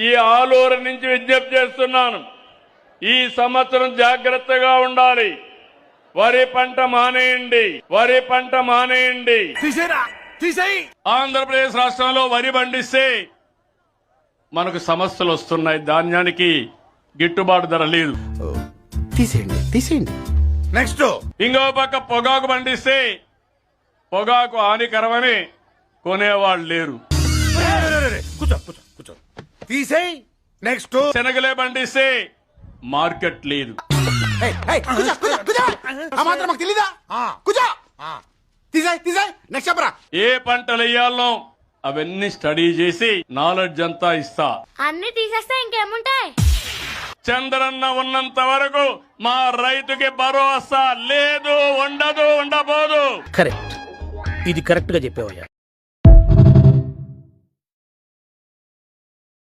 ఈ ఆలూరు నుంచి విజ్ఞప్తి చేస్తున్నాను. ఈ సంవత్సరం జాగ్రత్తగా ఉండాలి. వరి పంట మానేయండి, వరి పంట మానేయండి. ఆంధ్రప్రదేశ్ రాష్ట్రంలో వరి పండిస్తే మనకు సమస్యలు వస్తున్నాయి. ధాన్యానికి గిట్టుబాటు ధర లేదు. తీసేయండి. నెక్స్ట్ ఇంకో పక్క పొగాకు పండిస్తే పొగాకు హానికరమని కొనేవాళ్ళు లేరు. కూర్చో తీసేయ్. నెక్స్ట్ శనగలే పండిస్తే మార్కెట్ లేదు. నెక్స్ట్ చెప్పరా. ఏ పంటలు వేయాలనో అవన్నీ స్టడీ చేసి నాలెడ్జ్ అంతా ఇస్తా. అన్ని తీసేస్తే ఇంకేముంటాయి? చంద్రన్న ఉన్నంత వరకు మా రైతుకి భరోసా లేదు, ఉండదు, ఉండబోదు. కరెక్ట్. ఇది కరెక్ట్ గా చెప్పావయ్యా.